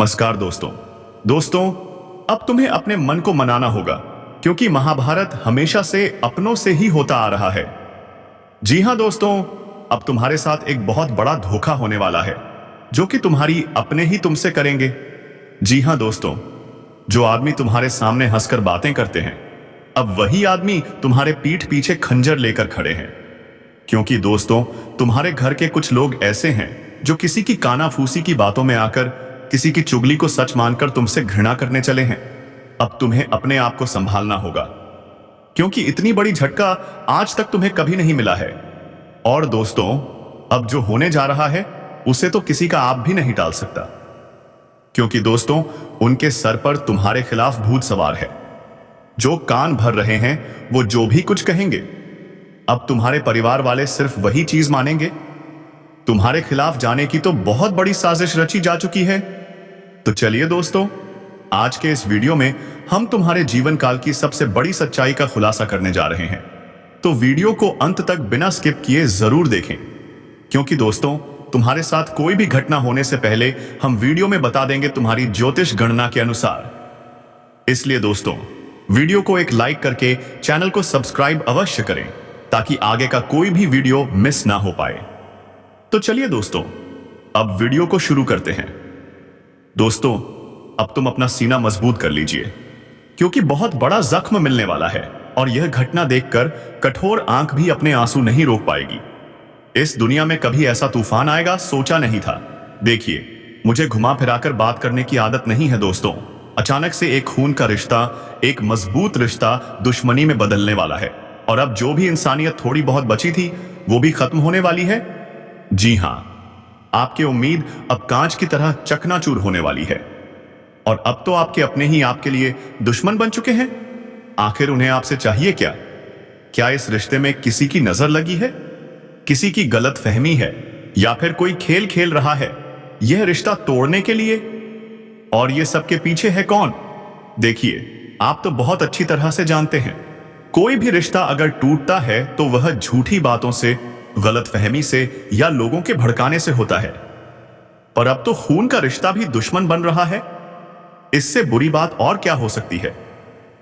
नमस्कार दोस्तों। दोस्तों, अब तुम्हें अपने मन को मनाना होगा, क्योंकि महाभारत हमेशा से अपनों से ही होता आ रहा है। जी हां दोस्तों, अब तुम्हारे साथ एक बहुत बड़ा धोखा होने वाला है, जो कि तुम्हारी अपने ही तुमसे करेंगे। जी हां दोस्तों, जो आदमी तुम्हारे सामने हंसकर बातें करते हैं, अब वही आदमी तुम्हारे पीठ पीछे खंजर लेकर खड़े हैं। क्योंकि दोस्तों, तुम्हारे घर के कुछ लोग ऐसे हैं जो किसी की कानाफूसी की बातों में आकर किसी की चुगली को सच मानकर तुमसे घृणा करने चले हैं। अब तुम्हें अपने आप को संभालना होगा, क्योंकि इतनी बड़ी झटका आज तक तुम्हें कभी नहीं मिला है। और दोस्तों, अब जो होने जा रहा है उसे तो किसी का आप भी नहीं टाल सकता, क्योंकि दोस्तों, उनके सर पर तुम्हारे खिलाफ भूत सवार है। जो कान भर रहे हैं वो जो भी कुछ कहेंगे, अब तुम्हारे परिवार वाले सिर्फ वही चीज मानेंगे। तुम्हारे खिलाफ जाने की तो बहुत बड़ी साजिश रची जा चुकी है। तो चलिए दोस्तों, आज के इस वीडियो में हम तुम्हारे जीवन काल की सबसे बड़ी सच्चाई का खुलासा करने जा रहे हैं। तो वीडियो को अंत तक बिना स्किप किए जरूर देखें, क्योंकि दोस्तों, तुम्हारे साथ कोई भी घटना होने से पहले हम वीडियो में बता देंगे तुम्हारी ज्योतिष गणना के अनुसार। इसलिए दोस्तों, वीडियो को एक लाइक करके चैनल को सब्सक्राइब अवश्य करें, ताकि आगे का कोई भी वीडियो मिस ना हो पाए। तो चलिए दोस्तों, अब वीडियो को शुरू करते हैं। दोस्तों, अब तुम अपना सीना मजबूत कर लीजिए, क्योंकि बहुत बड़ा जख्म मिलने वाला है, और यह घटना देखकर कठोर आंख भी अपने आंसू नहीं रोक पाएगी। इस दुनिया में कभी ऐसा तूफान आएगा सोचा नहीं था। देखिए, मुझे घुमा फिराकर बात करने की आदत नहीं है दोस्तों। अचानक से एक खून का रिश्ता, एक मजबूत रिश्ता दुश्मनी में बदलने वाला है, और अब जो भी इंसानियत थोड़ी बहुत बची थी वो भी खत्म होने वाली है। जी हां, आपकी उम्मीद अब कांच की तरह चकनाचूर होने वाली है, और अब तो आपके अपने ही आपके लिए दुश्मन बन चुके हैं। आखिर उन्हें आपसे चाहिए क्या? क्या इस रिश्ते में किसी की नजर लगी है, किसी की गलत फहमी है, या फिर कोई खेल खेल रहा है यह रिश्ता तोड़ने के लिए? और ये सबके पीछे है कौन? देखिए, आप तो बहुत अच्छी तरह से जानते हैं, कोई भी रिश्ता अगर टूटता है तो वह झूठी बातों से, गलतफहमी से या लोगों के भड़काने से होता है। पर अब तो खून का रिश्ता भी दुश्मन बन रहा है। इससे बुरी बात और क्या हो सकती है?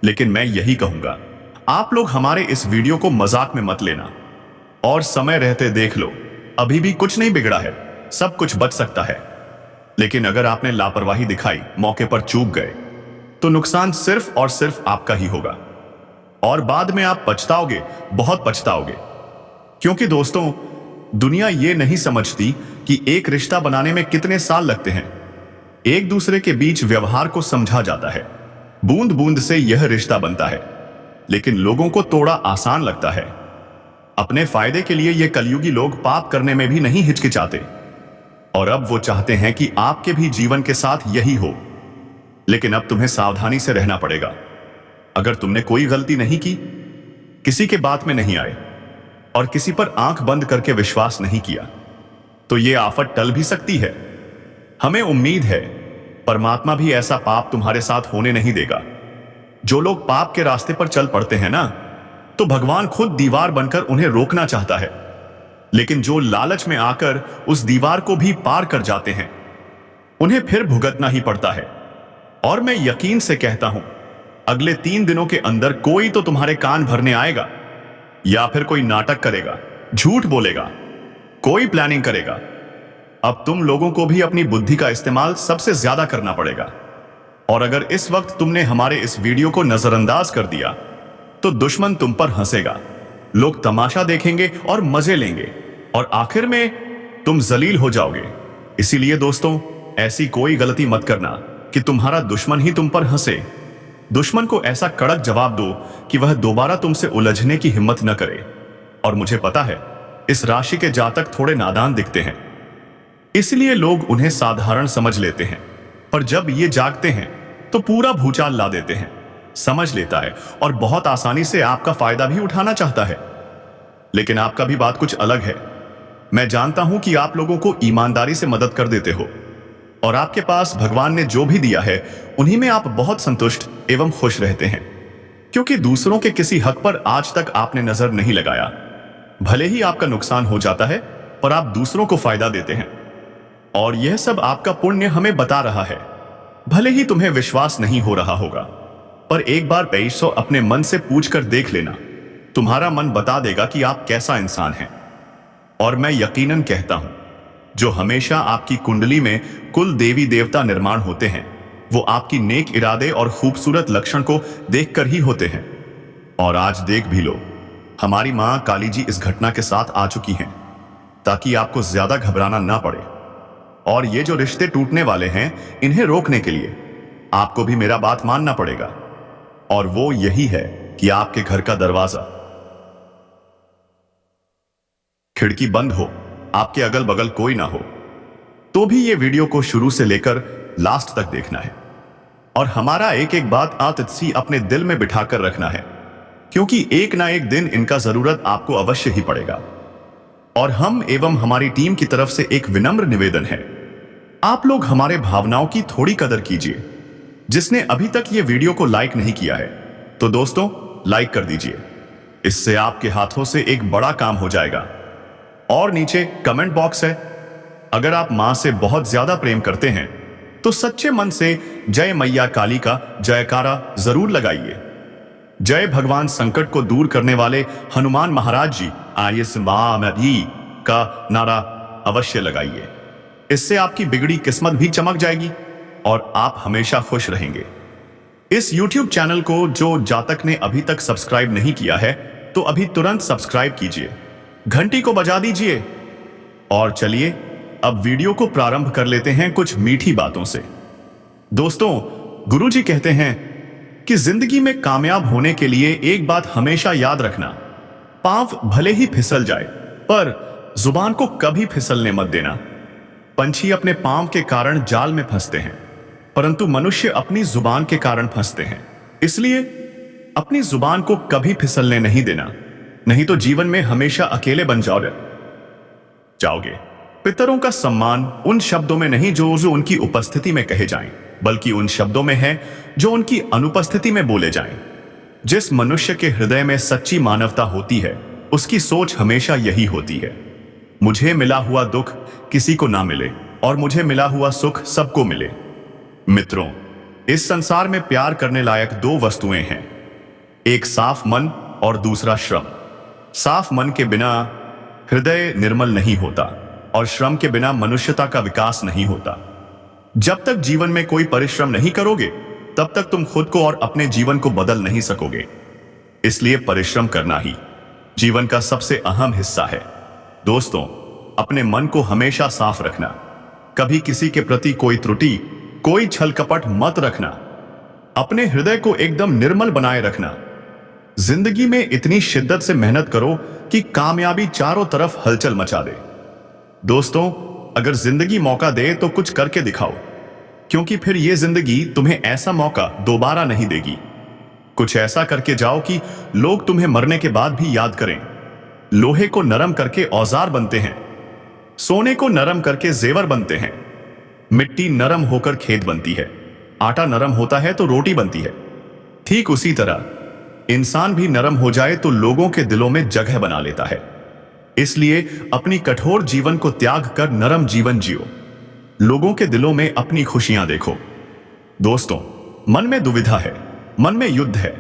लेकिन मैं यही कहूंगा, आप लोग हमारे इस वीडियो को मजाक में मत लेना, और समय रहते देख लो, अभी भी कुछ नहीं बिगड़ा है, सब कुछ बच सकता है। लेकिन अगर आपने लापरवाही दिखाई, मौके पर चूक गए, तो नुकसान सिर्फ और सिर्फ आपका ही होगा, और बाद में आप पछताओगे, बहुत पछताओगे। क्योंकि दोस्तों, दुनिया ये नहीं समझती कि एक रिश्ता बनाने में कितने साल लगते हैं। एक दूसरे के बीच व्यवहार को समझा जाता है, बूंद बूंद से यह रिश्ता बनता है, लेकिन लोगों को तोड़ा आसान लगता है। अपने फायदे के लिए ये कलयुगी लोग पाप करने में भी नहीं हिचकिचाते, और अब वो चाहते हैं कि आपके भी जीवन के साथ यही हो। लेकिन अब तुम्हें सावधानी से रहना पड़ेगा। अगर तुमने कोई गलती नहीं की, किसी के बात में नहीं आए, और किसी पर आंख बंद करके विश्वास नहीं किया, तो यह आफत टल भी सकती है। हमें उम्मीद है परमात्मा भी ऐसा पाप तुम्हारे साथ होने नहीं देगा। जो लोग पाप के रास्ते पर चल पड़ते हैं ना, तो भगवान खुद दीवार बनकर उन्हें रोकना चाहता है। लेकिन जो लालच में आकर उस दीवार को भी पार कर जाते हैं, उन्हें फिर भुगतना ही पड़ता है। और मैं यकीन से कहता हूं, अगले 3 दिनों के अंदर कोई तो तुम्हारे कान भरने आएगा, या फिर कोई नाटक करेगा, झूठ बोलेगा, कोई प्लानिंग करेगा। अब तुम लोगों को भी अपनी बुद्धि का इस्तेमाल सबसे ज्यादा करना पड़ेगा। और अगर इस वक्त तुमने हमारे इस वीडियो को नजरअंदाज कर दिया, तो दुश्मन तुम पर हंसेगा, लोग तमाशा देखेंगे और मजे लेंगे, और आखिर में तुम जलील हो जाओगे। इसीलिए दोस्तों, ऐसी कोई गलती मत करना कि तुम्हारा दुश्मन ही तुम पर हंसे। दुश्मन को ऐसा कड़क जवाब दो कि वह दोबारा तुमसे उलझने की हिम्मत न करे। और मुझे पता है, इस राशि के जातक थोड़े नादान दिखते हैं, इसलिए लोग उन्हें साधारण समझ लेते हैं, पर जब ये जागते हैं तो पूरा भूचाल ला देते हैं, समझ लेता है, और बहुत आसानी से आपका फायदा भी उठाना चाहता है। लेकिन आपका भी बात कुछ अलग है। मैं जानता हूं कि आप लोगों को ईमानदारी से मदद कर देते हो, और आपके पास भगवान ने जो भी दिया है उन्हीं में आप बहुत संतुष्ट एवं खुश रहते हैं, क्योंकि दूसरों के किसी हक पर आज तक आपने नजर नहीं लगाया। भले ही आपका नुकसान हो जाता है, पर आप दूसरों को फायदा देते हैं, और यह सब आपका पुण्य हमें बता रहा है। भले ही तुम्हें विश्वास नहीं हो रहा होगा, पर एक बार 2300 अपने मन से पूछ कर देख लेना। तुम्हारा मन बता देगा कि आप कैसा इंसान हैं। और मैं यकीनन कहता हूं, जो हमेशा आपकी कुंडली में कुल देवी देवता निर्माण होते हैं, वो आपकी नेक इरादे और खूबसूरत लक्षण को देखकर ही होते हैं। और आज देख भी लो, हमारी मां काली जी इस घटना के साथ आ चुकी हैं, ताकि आपको ज्यादा घबराना ना पड़े। और ये जो रिश्ते टूटने वाले हैं, इन्हें रोकने के लिए आपको भी मेरा बात मानना पड़ेगा। और वो यही है कि आपके घर का दरवाजा, खिड़की बंद हो, आपके अगल बगल कोई ना हो, तो भी ये वीडियो को शुरू से लेकर लास्ट तक देखना है। और हमारा एक एक बात आतिथ्य अपने दिल में बिठाकर रखना है, क्योंकि एक ना एक दिन इनका जरूरत आपको अवश्य ही पड़ेगा। और हम एवं हमारी टीम की तरफ से एक विनम्र निवेदन है, आप लोग हमारे भावनाओं की थोड़ी कदर कीजिए। जिसने अभी तक ये वीडियो को लाइक नहीं किया है, तो दोस्तों लाइक कर दीजिए। इससे आपके हाथों से एक बड़ा काम हो जाएगा। और नीचे कमेंट बॉक्स है, अगर आप मां से बहुत ज्यादा प्रेम करते हैं तो सच्चे मन से जय मैया काली का जयकारा जरूर लगाइए। जय भगवान संकट को दूर करने वाले हनुमान महाराज जी आइए का नारा अवश्य लगाइए। इससे आपकी बिगड़ी किस्मत भी चमक जाएगी और आप हमेशा खुश रहेंगे। इस YouTube चैनल को जो जातक ने अभी तक सब्सक्राइब नहीं किया है, तो अभी तुरंत सब्सक्राइब कीजिए, घंटी को बजा दीजिए। और चलिए अब वीडियो को प्रारंभ कर लेते हैं कुछ मीठी बातों से। दोस्तों, गुरुजी कहते हैं कि जिंदगी में कामयाब होने के लिए एक बात हमेशा याद रखना, पांव भले ही फिसल जाए पर जुबान को कभी फिसलने मत देना। पंछी अपने पांव के कारण जाल में फंसते हैं, परंतु मनुष्य अपनी जुबान के कारण फंसते हैं। इसलिए अपनी जुबान को कभी फिसलने नहीं देना, नहीं तो जीवन में हमेशा अकेले बन जाओगे। पितरों का सम्मान उन शब्दों में नहीं जो उनकी उपस्थिति में कहे जाएं, बल्कि उन शब्दों में है जो उनकी अनुपस्थिति में बोले जाएं। जिस मनुष्य के हृदय में सच्ची मानवता होती है, उसकी सोच हमेशा यही होती है, मुझे मिला हुआ दुख किसी को ना मिले और मुझे मिला हुआ सुख सबको मिले। मित्रों, इस संसार में प्यार करने लायक दो वस्तुएं हैं, एक साफ मन और दूसरा श्रम। साफ मन के बिना हृदय निर्मल नहीं होता और श्रम के बिना मनुष्यता का विकास नहीं होता। जब तक जीवन में कोई परिश्रम नहीं करोगे, तब तक तुम खुद को और अपने जीवन को बदल नहीं सकोगे। इसलिए परिश्रम करना ही जीवन का सबसे अहम हिस्सा है। दोस्तों, अपने मन को हमेशा साफ रखना, कभी किसी के प्रति कोई त्रुटि, कोई छल कपट मत रखना। अपने हृदय को एकदम निर्मल बनाए रखना। जिंदगी में इतनी शिद्दत से मेहनत करो कि कामयाबी चारों तरफ हलचल मचा दे। दोस्तों, अगर जिंदगी मौका दे तो कुछ करके दिखाओ, क्योंकि फिर यह जिंदगी तुम्हें ऐसा मौका दोबारा नहीं देगी। कुछ ऐसा करके जाओ कि लोग तुम्हें मरने के बाद भी याद करें। लोहे को नरम करके औजार बनते हैं, सोने को नरम करके जेवर बनते हैं, मिट्टी नरम होकर खेत बनती है, आटा नरम होता है तो रोटी बनती है। ठीक उसी तरह इंसान भी नरम हो जाए तो लोगों के दिलों में जगह बना लेता है। इसलिए अपनी कठोर जीवन को त्याग कर नरम जीवन जियो, लोगों के दिलों में अपनी खुशियां देखो। दोस्तों, मन में दुविधा है, मन में युद्ध है,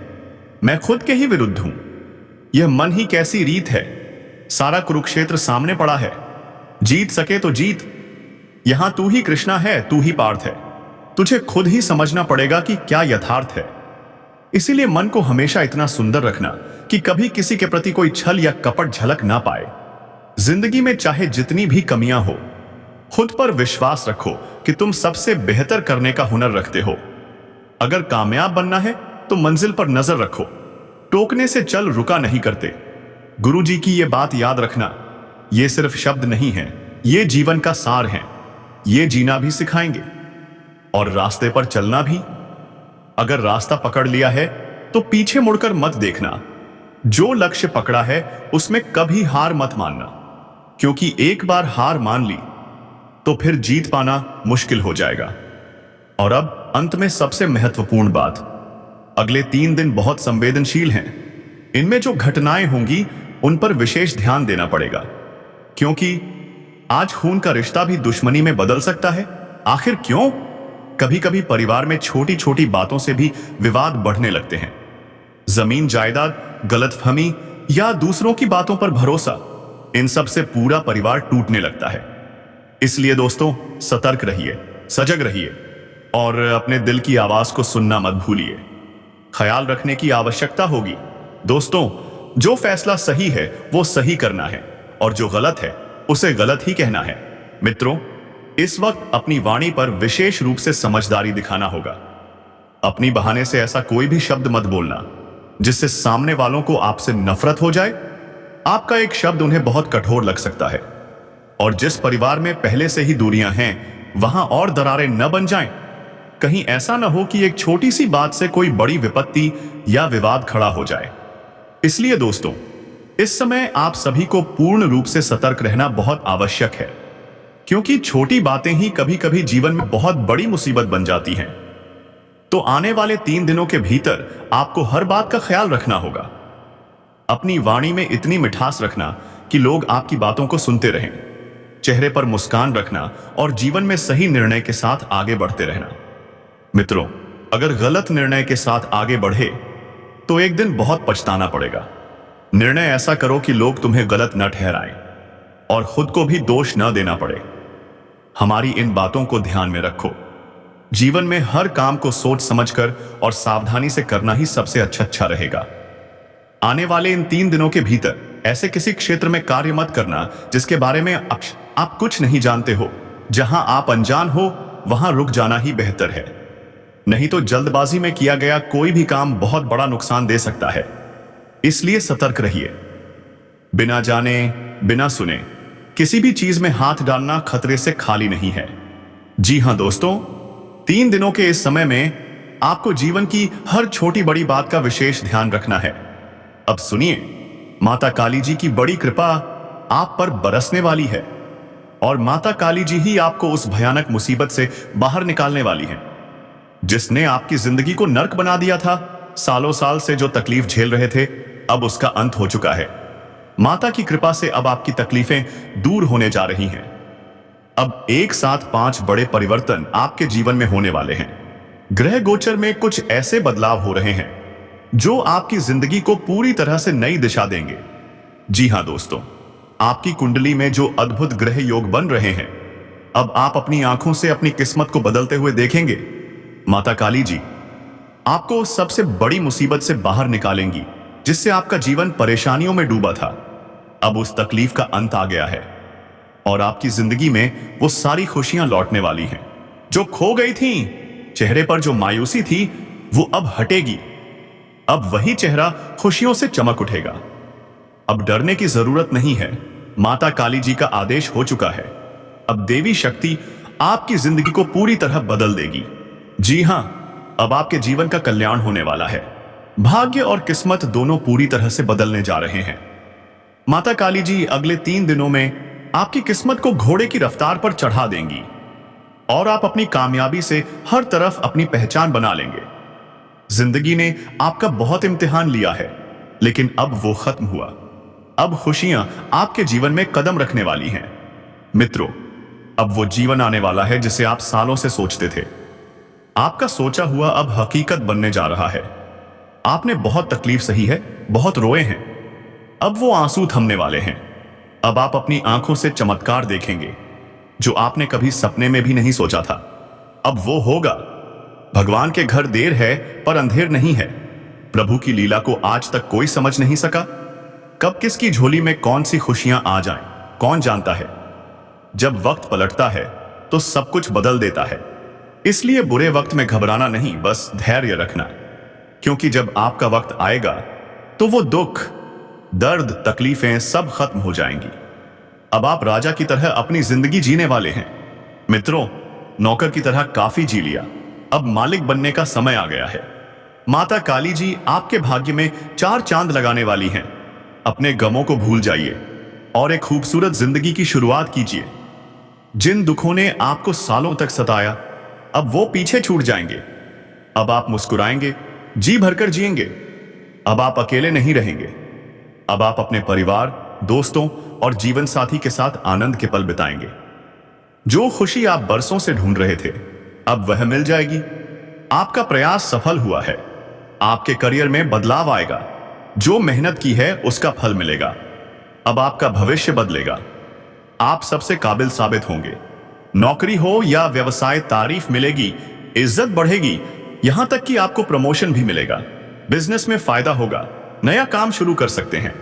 मैं खुद के ही विरुद्ध हूं, यह मन ही कैसी रीत है, सारा कुरुक्षेत्र सामने पड़ा है, जीत सके तो जीत, यहां तू ही कृष्णा है, तू ही पार्थ है, तुझे खुद ही समझना पड़ेगा कि क्या यथार्थ है। इसीलिए मन को हमेशा इतना सुंदर रखना कि कभी किसी के प्रति कोई छल या कपट झलक ना पाए। जिंदगी में चाहे जितनी भी कमियां हो, खुद पर विश्वास रखो कि तुम सबसे बेहतर करने का हुनर रखते हो। अगर कामयाब बनना है तो मंजिल पर नजर रखो, टोकने से चल रुका नहीं करते। गुरुजी की ये बात याद रखना, ये सिर्फ शब्द नहीं है, ये जीवन का सार है। ये जीना भी सिखाएंगे और रास्ते पर चलना भी। अगर रास्ता पकड़ लिया है तो पीछे मुड़कर मत देखना। जो लक्ष्य पकड़ा है उसमें कभी हार मत मानना, क्योंकि एक बार हार मान ली तो फिर जीत पाना मुश्किल हो जाएगा। और अब अंत में सबसे महत्वपूर्ण बात, अगले 3 दिन बहुत संवेदनशील हैं। इनमें जो घटनाएं होंगी उन पर विशेष ध्यान देना पड़ेगा, क्योंकि आज खून का रिश्ता भी दुश्मनी में बदल सकता है। आखिर क्यों? कभी कभी परिवार में छोटी छोटी बातों से भी विवाद बढ़ने लगते हैं। जमीन जायदाद, गलतफहमी या दूसरों की बातों पर भरोसा, इन सब से पूरा परिवार टूटने लगता है। इसलिए दोस्तों, सतर्क रहिए, सजग रहिए और अपने दिल की आवाज को सुनना मत भूलिए। ख्याल रखने की आवश्यकता होगी। दोस्तों, जो फैसला सही है वो सही करना है और जो गलत है उसे गलत ही कहना है। मित्रों, इस वक्त अपनी वाणी पर विशेष रूप से समझदारी दिखाना होगा। अपनी बहाने से ऐसा कोई भी शब्द मत बोलना जिससे सामने वालों को आपसे नफरत हो जाए। आपका एक शब्द उन्हें बहुत कठोर लग सकता है और जिस परिवार में पहले से ही दूरियां हैं वहां और दरारें न बन जाएं। कहीं ऐसा न हो कि एक छोटी सी बात से कोई बड़ी विपत्ति या विवाद खड़ा हो जाए। इसलिए दोस्तों, इस समय आप सभी को पूर्ण रूप से सतर्क रहना बहुत आवश्यक है, क्योंकि छोटी बातें ही कभी कभी जीवन में बहुत बड़ी मुसीबत बन जाती हैं। तो आने वाले 3 दिनों के भीतर आपको हर बात का ख्याल रखना होगा। अपनी वाणी में इतनी मिठास रखना कि लोग आपकी बातों को सुनते रहें, चेहरे पर मुस्कान रखना और जीवन में सही निर्णय के साथ आगे बढ़ते रहना। मित्रों, अगर गलत निर्णय के साथ आगे बढ़े तो एक दिन बहुत पछताना पड़ेगा। निर्णय ऐसा करो कि लोग तुम्हें गलत न ठहराएं और खुद को भी दोष न देना पड़े। हमारी इन बातों को ध्यान में रखो। जीवन में हर काम को सोच समझकर और सावधानी से करना ही सबसे अच्छा रहेगा। आने वाले इन 3 दिनों के भीतर ऐसे किसी क्षेत्र में कार्य मत करना जिसके बारे में आप कुछ नहीं जानते हो। जहां आप अनजान हो वहां रुक जाना ही बेहतर है, नहीं तो जल्दबाजी में किया गया कोई भी काम बहुत बड़ा नुकसान दे सकता है। इसलिए सतर्क रहिए। बिना जाने बिना सुने किसी भी चीज में हाथ डालना खतरे से खाली नहीं है। जी हां दोस्तों, 3 दिनों के इस समय में आपको जीवन की हर छोटी बड़ी बात का विशेष ध्यान रखना है। अब सुनिए, माता काली जी की बड़ी कृपा आप पर बरसने वाली है और माता काली जी ही आपको उस भयानक मुसीबत से बाहर निकालने वाली हैं, जिसने आपकी जिंदगी को नर्क बना दिया था। सालों साल से जो तकलीफ झेल रहे थे, अब उसका अंत हो चुका है। माता की कृपा से अब आपकी तकलीफें दूर होने जा रही हैं। अब एक साथ 5 बड़े परिवर्तन आपके जीवन में होने वाले हैं। ग्रह गोचर में कुछ ऐसे बदलाव हो रहे हैं जो आपकी जिंदगी को पूरी तरह से नई दिशा देंगे। जी हां दोस्तों, आपकी कुंडली में जो अद्भुत ग्रह योग बन रहे हैं, अब आप अपनी आंखों से अपनी किस्मत को बदलते हुए देखेंगे। माता काली जी आपको उस सबसे बड़ी मुसीबत से बाहर निकालेंगी जिससे आपका जीवन परेशानियों में डूबा था। अब उस तकलीफ का अंत आ गया है और आपकी जिंदगी में वो सारी खुशियां लौटने वाली हैं जो खो गई थीं। चेहरे पर जो मायूसी थी वो अब हटेगी। अब वही चेहरा खुशियों से चमक उठेगा। अब डरने की जरूरत नहीं है। माता काली जी का आदेश हो चुका है। अब देवी शक्ति आपकी जिंदगी को पूरी तरह बदल देगी। जी हां, अब आपके जीवन का कल्याण होने वाला है। भाग्य और किस्मत दोनों पूरी तरह से बदलने जा रहे हैं। माता काली जी अगले 3 दिनों में आपकी किस्मत को घोड़े की रफ्तार पर चढ़ा देंगी और आप अपनी कामयाबी से हर तरफ अपनी पहचान बना लेंगे। जिंदगी ने आपका बहुत इम्तिहान लिया है, लेकिन अब वो खत्म हुआ। अब खुशियां आपके जीवन में कदम रखने वाली हैं। मित्रों, अब वो जीवन आने वाला है जिसे आप सालों से सोचते थे। आपका सोचा हुआ अब हकीकत बनने जा रहा है। आपने बहुत तकलीफ सही है, बहुत रोए हैं। अब वो आंसू थमने वाले हैं। अब आप अपनी आंखों से चमत्कार देखेंगे जो आपने कभी सपने में भी नहीं सोचा था। अब वो होगा। भगवान के घर देर है पर अंधेर नहीं है। प्रभु की लीला को आज तक कोई समझ नहीं सका। कब किसकी झोली में कौन सी खुशियां आ जाएं, कौन जानता है। जब वक्त पलटता है तो सब कुछ बदल देता है। इसलिए बुरे वक्त में घबराना नहीं, बस धैर्य रखना, क्योंकि जब आपका वक्त आएगा तो वो दुख, दर्द, तकलीफें सब खत्म हो जाएंगी। अब आप राजा की तरह अपनी जिंदगी जीने वाले हैं। मित्रों, नौकर की तरह काफी जी लिया, अब मालिक बनने का समय आ गया है। माता काली जी आपके भाग्य में 4 चांद लगाने वाली हैं। अपने गमों को भूल जाइए और एक खूबसूरत जिंदगी की शुरुआत कीजिए। जिन दुखों ने आपको सालों तक सताया, अब वो पीछे छूट जाएंगे। अब आप मुस्कुराएंगे, जी भरकर जिएंगे। अब आप अकेले नहीं रहेंगे। अब आप अपने परिवार, दोस्तों और जीवन साथी के साथ आनंद के पल बिताएंगे। जो खुशी आप बरसों से ढूंढ रहे थे, अब वह मिल जाएगी। आपका प्रयास सफल हुआ है। आपके करियर में बदलाव आएगा। जो मेहनत की है उसका फल मिलेगा। अब आपका भविष्य बदलेगा। आप सबसे काबिल साबित होंगे। नौकरी हो या व्यवसाय, तारीफ मिलेगी, इज्जत बढ़ेगी, यहां तक कि आपको प्रमोशन भी मिलेगा। बिजनेस में फायदा होगा। नया काम शुरू कर सकते हैं।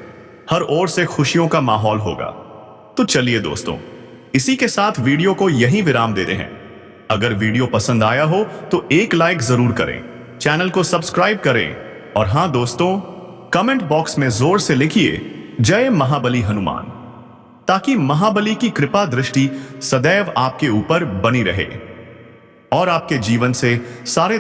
हर ओर से खुशियों का माहौल होगा। तो चलिए दोस्तों, इसी के साथ वीडियो को यहीं विराम देते हैं। अगर वीडियो पसंद आया हो तो एक लाइक जरूर करें, चैनल को सब्सक्राइब करें और हां दोस्तों, कमेंट बॉक्स में जोर से लिखिए जय महाबली हनुमान, ताकि महाबली की कृपा दृष्टि सदैव आपके ऊपर बनी रहे और आपके जीवन से सारे